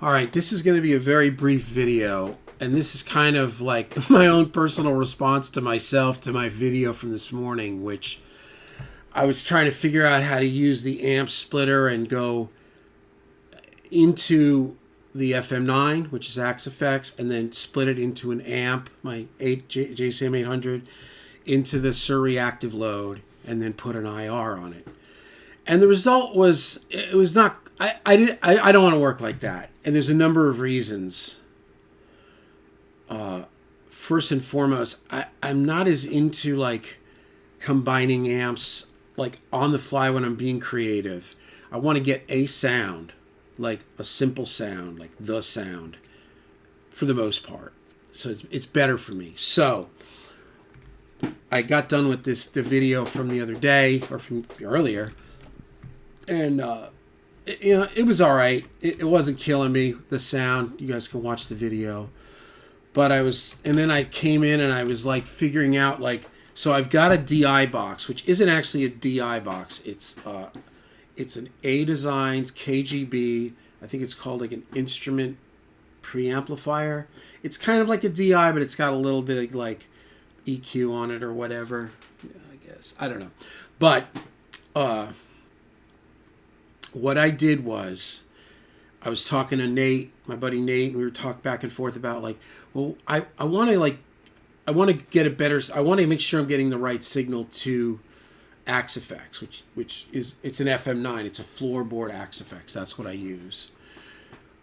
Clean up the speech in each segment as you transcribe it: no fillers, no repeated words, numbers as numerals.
All right, this is going to be a very brief video, and this is kind of like my own personal response to myself to my video from this morning, which I was trying to figure out how to use the amp splitter and go into the FM9, which is Axe-Fx, and then split it into an amp, my JCM 800, into the Sur-Reactive load, and then put an IR on it. And the result was, it was not, I don't want to work like that. And there's a number of reasons. First and foremost, I'm not as into like combining amps like on the fly when I'm being creative. I want to get a sound, like a simple sound, like the sound, for the most part. So it's better for me. So I got done with the video from the other day, or from earlier, and it was all right. It wasn't killing me, the sound. You guys can watch the video. But and then I came in and I was like figuring out, like, so I've got a DI box, which isn't actually a DI box. It's an A-Designs KGB. I think it's called like an instrument preamplifier. It's kind of like a DI, but it's got a little bit of like EQ on it or whatever. Yeah, I guess. I don't know. But what I did was I was talking to Nate, my buddy Nate, and we were talking back and forth about like, well, I want to get a better, I want to make sure I'm getting the right signal to Axe-Fx, which is, it's an FM9. It's a floorboard Axe-Fx. That's what I use.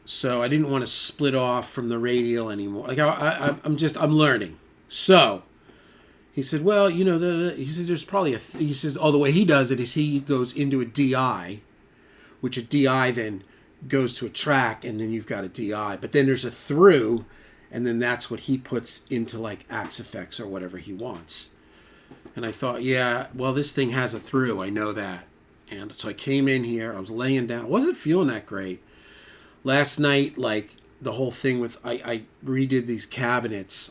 So I didn't want to split off from the radial anymore. Like I'm learning. So he said, well, he said, there's probably he says, the way he does it is he goes into a DI, which a DI then goes to a track, and then you've got a DI. But then there's a through, and then that's what he puts into like Axe-Fx or whatever he wants. And I thought, yeah, well, this thing has a through. I know that. And so I came in here. I was laying down. I wasn't feeling that great. Last night, like the whole thing with, I redid these cabinets.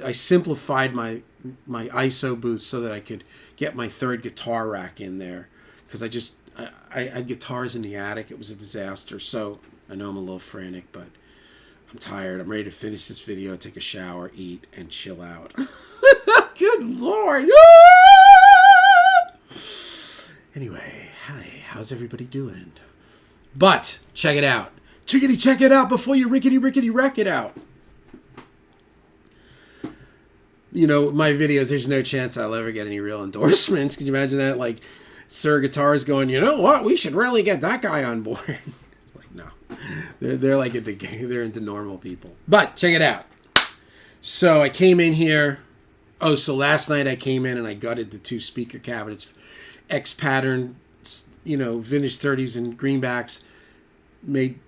I simplified my ISO booth so that I could get my third guitar rack in there. Because I had guitars in the attic. It was a disaster. So I know I'm a little frantic, but I'm tired. I'm ready to finish this video, take a shower, eat, and chill out. Good Lord. Anyway, hi. How's everybody doing? But check it out. Chickity, check it out before you rickety wreck it out. My videos, there's no chance I'll ever get any real endorsements. Can you imagine that? Like, Sir Guitars going, you know what? We should really get that guy on board. Like, no. They're like they're into normal people. But check it out. So I came in here. Oh, so last night I came in and I gutted the two speaker cabinets. X pattern, vintage 30s and greenbacks. Made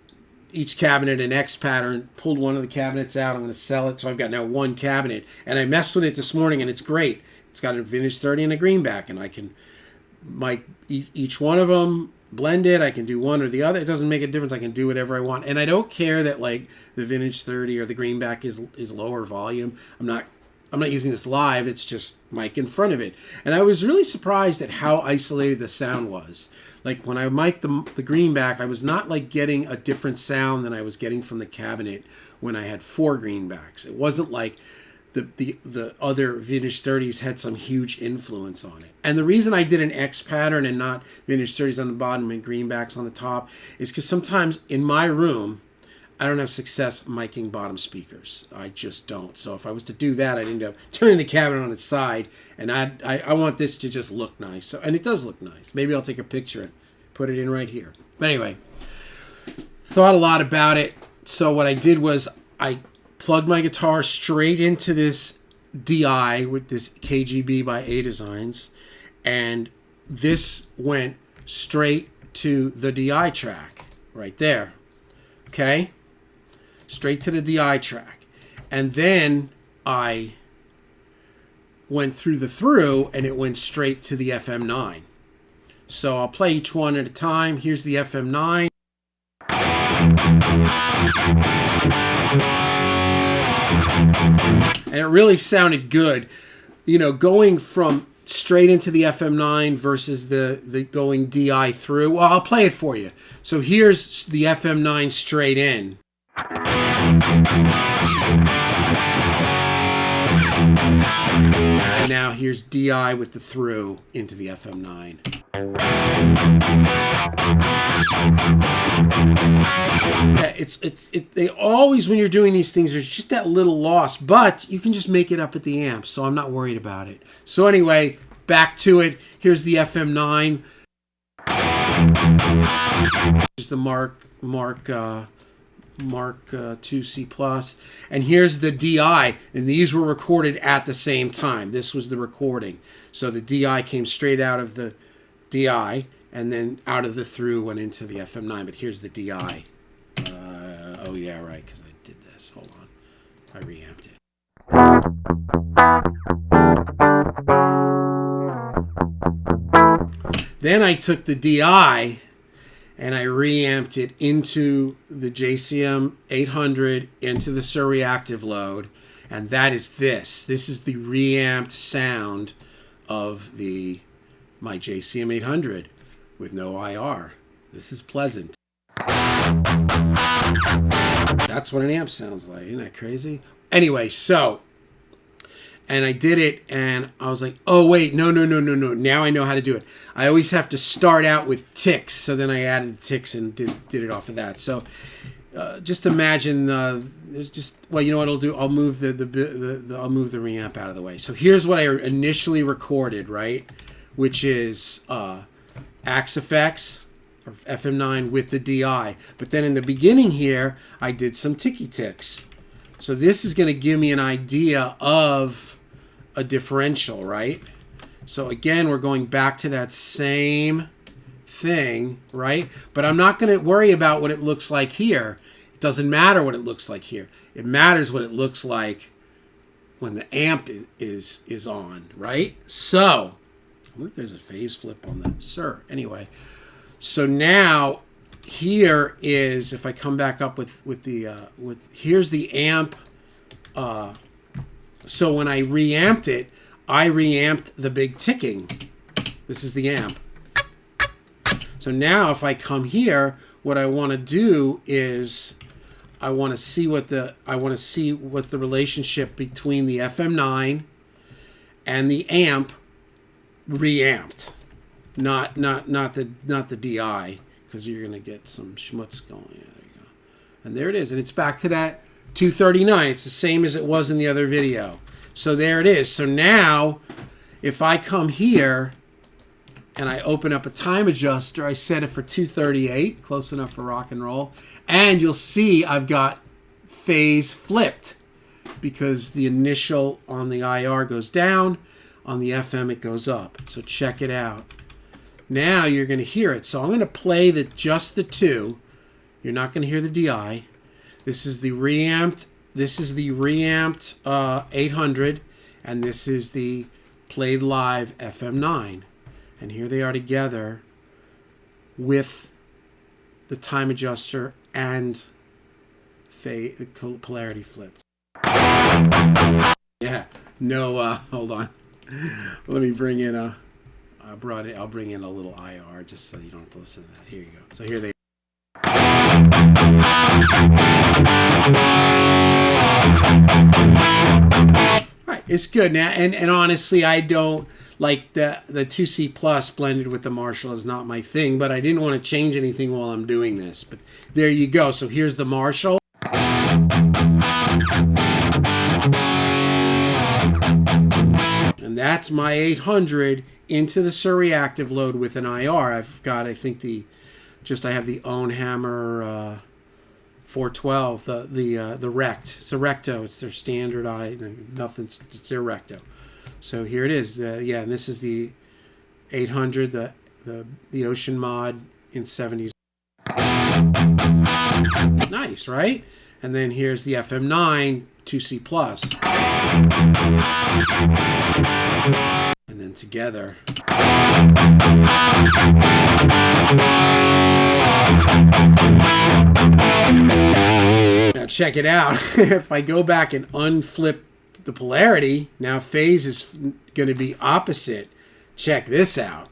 each cabinet an X pattern. Pulled one of the cabinets out. I'm going to sell it. So I've got now one cabinet. And I messed with it this morning and it's great. It's got a vintage 30 and a greenback. And I can each one of them, blend it. I can do one or the other. It doesn't make a difference. I can do whatever I want. And I don't care that like the vintage 30 or the greenback is lower volume. I'm not using this live. It's just mic in front of it. And I was really surprised at how isolated the sound was. Like when I mic'd the greenback, I was not like getting a different sound than I was getting from the cabinet when I had 4 greenbacks. It wasn't like the other vintage 30s had some huge influence on it. And the reason I did an X pattern and not vintage 30s on the bottom and greenbacks on the top is because sometimes in my room, I don't have success miking bottom speakers. I just don't. So if I was to do that, I'd end up turning the cabinet on its side, and I want this to just look nice. So, and it does look nice. Maybe I'll take a picture and put it in right here. But anyway, thought a lot about it. So what I did was I plugged my guitar straight into this DI with this KGB by A-Designs, and this went straight to the DI track right there. Okay? Straight to the DI track. And then I went through the through, and it went straight to the FM9. So I'll play each one at a time. Here's the FM9. And it really sounded good. Going from straight into the FM9 versus the going DI through. Well, I'll play it for you. So here's the FM9 straight in. And now here's DI with the through into the FM9. Yeah, they always, when you're doing these things, there's just that little loss, but you can just make it up at the amp, so I'm not worried about it. So anyway, back to it. Here's the FM9. Here's the Mark II C+, and here's the DI, and these were recorded at the same time. This was the recording, so the DI came straight out of the DI, and then out of the through went into the FM9. But here's the DI. Oh yeah, right, because I did this. Hold on, I reamped it. Then I took the DI and I reamped it into the JCM 800 into the Surreactive load, and that is this. This is the reamped sound of my JCM 800 with no IR. This is pleasant. That's what an amp sounds like. Isn't that crazy? Anyway, so, and I did it, and I was like, oh, wait, no. Now I know how to do it. I always have to start out with ticks, so then I added the ticks and did it off of that. So just imagine there's just, well, you know what I'll do? I'll move I'll move the reamp out of the way. So here's what I initially recorded, right? Which is Axe-Fx, or FM9 with the DI. But then in the beginning here, I did some ticky ticks. So this is going to give me an idea of a differential, right? So again, we're going back to that same thing, right? But I'm not going to worry about what it looks like here. It doesn't matter what it looks like here. It matters what it looks like when the amp is on, right? So, I wonder if there's a phase flip on the Sir. Anyway, so now here is, if I come back up with here's the amp. So when I reamped it, I reamped the big ticking. This is the amp. So now if I come here, what I want to do is I want to see what the relationship between the FM9 and the amp reamped, not the DI, because you're gonna get some schmutz going. There you go, and there it is, and it's back to that 239. It's the same as it was in the other video. So there it is. So now, if I come here and I open up a time adjuster, I set it for 238, close enough for rock and roll, and you'll see I've got phase flipped because the initial on the IR goes down, on the FM it goes up. So check it out. Now you're going to hear it. So I'm going to play just the two. You're not going to hear the DI. This is the reamped. This is the reamped 800, and this is the played live FM9. And here they are together with the time adjuster and polarity flipped. Yeah. No. Hold on. Let me bring in I'll bring in a little IR just so you don't have to listen to that. Here you go. So here they are. All right, it's good now, and honestly, I don't like the 2C Plus blended with the Marshall is not my thing, but I didn't want to change anything while I'm doing this. But there you go. So here's the Marshall. And that's my 800 into the Surreactive load with an IR. I've got, I think I have the Ownhammer 412, the Rect. It's a Recto. It's their standard nothing. It's their Recto. So here it is. Yeah, and this is the 800, the Ocean Mod in 70s. Nice, right? And then here's the FM9 2C Plus. And then together. Now check it out. If I go back and unflip the polarity, now phase going to be opposite. Check this out.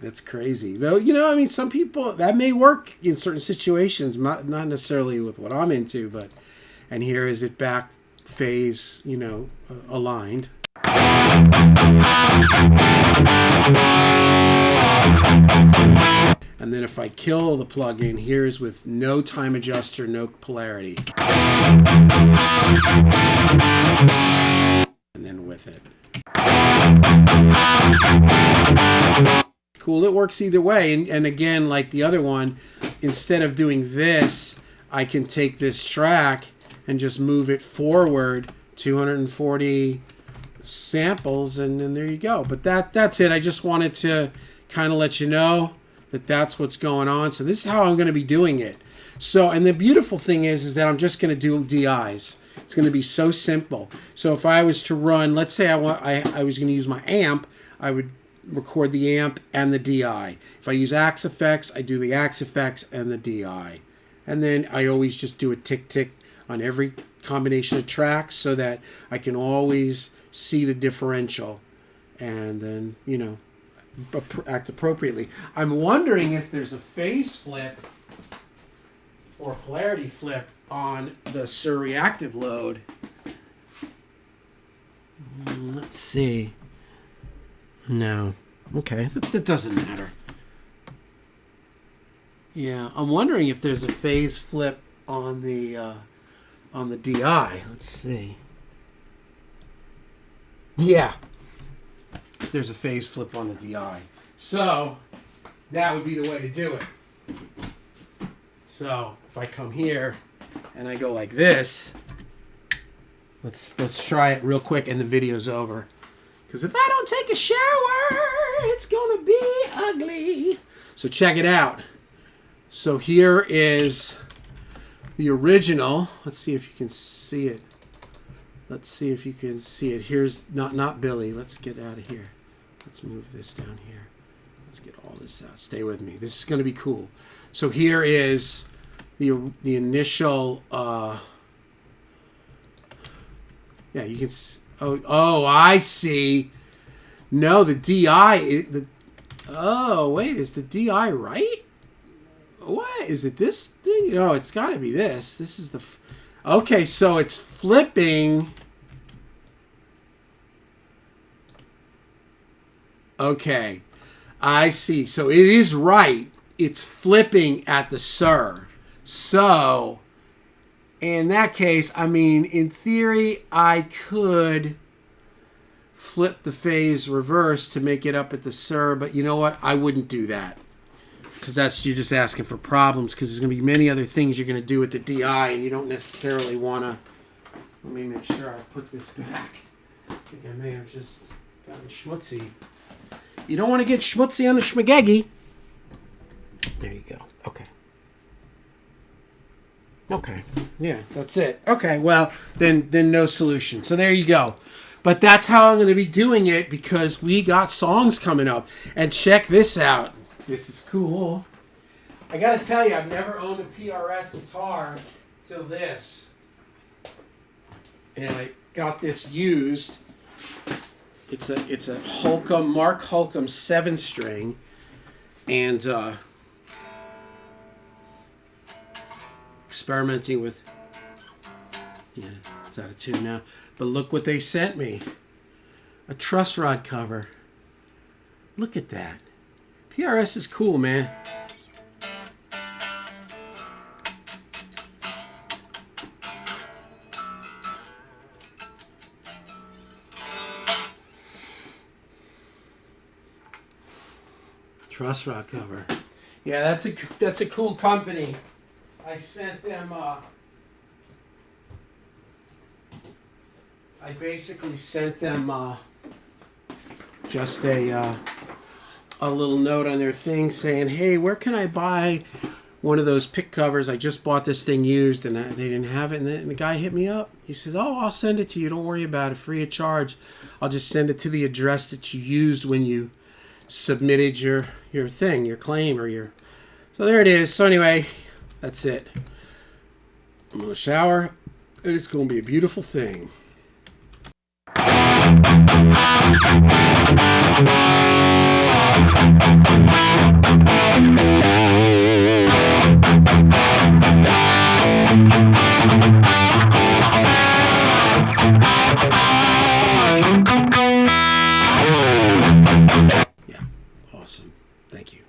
That's crazy. Though, you know, I mean, some people, that may work in certain situations, not necessarily with what I'm into, but, and here is it back phase, you know, aligned. And then if I kill the plugin, here's with no time adjuster, no polarity. And then with it. Cool, it works either way. And again, like the other one, instead of doing this, I can take this track and just move it forward 240 samples, and then there you go. But that's it. I just wanted to kind of let you know that that's what's going on. So this is how I'm going to be doing it. So, and the beautiful thing is that I'm just going to do DIs. It's going to be so simple. So if I was to run, let's say I was going to use my amp, I would record the amp and the DI. If I use Axe Effects, I do the Axe Effects and the DI. And then I always just do a tick on every combination of tracks so that I can always see the differential and then, you know, act appropriately. I'm wondering if there's a phase flip or polarity flip on the Suhr Reactive load. Let's see. No. Okay, that doesn't matter. Yeah, I'm wondering if there's a phase flip on the DI. Let's see. Yeah. There's a phase flip on the DI. So that would be the way to do it. So if I come here and I go like this, let's try it real quick and the video's over. Because if I don't take a shower, it's gonna be ugly. So check it out. So here is the original. Let's see if you can see it. Let's see if you can see it. Here's not Billy. Let's get out of here. Let's move this down here. Let's get all this out. Stay with me. This is going to be cool. So here is the initial. Yeah, you can. Oh, I see. No, the DI. Oh, wait. Is the DI right? What is it? This thing? No, it's got to be this. This is the. Okay, so it's flipping. Okay, I see. So it is right. It's flipping at the Suhr. So, in that case, I mean, in theory, I could flip the phase reverse to make it up at the Suhr, but you know what? I wouldn't do that. Because you're just asking for problems, because there's going to be many other things you're going to do with the DI, and you don't necessarily want to. Let me make sure I put this back. I think I may have just gotten schmutzy. You don't want to get schmutzy on the schmagegi. There you go. Okay. Okay. Yeah, that's it. Okay, well, then no solution. So there you go. But that's how I'm going to be doing it, because we got songs coming up. And check this out. This is cool. I gotta tell you, I've never owned a PRS guitar till this. And I got this used. It's a Holcomb, Mark Holcomb 7-string. And experimenting with, yeah, it's out of tune now. But look what they sent me. A truss rod cover. Look at that. PRS is cool, man. Truss rod cover. Yeah, that's a cool company. I sent them. I basically sent them just a little note on their thing saying, "Hey, where can I buy one of those pick covers? I just bought this thing used, and they didn't have it." And the guy hit me up. He says, "Oh, I'll send it to you. Don't worry about it. Free of charge. I'll just send it to the address that you used when you submitted your thing, your claim, or your." So there it is. So anyway, that's it. I'm going to shower, and it's going to be a beautiful thing. Yeah, awesome. Thank you.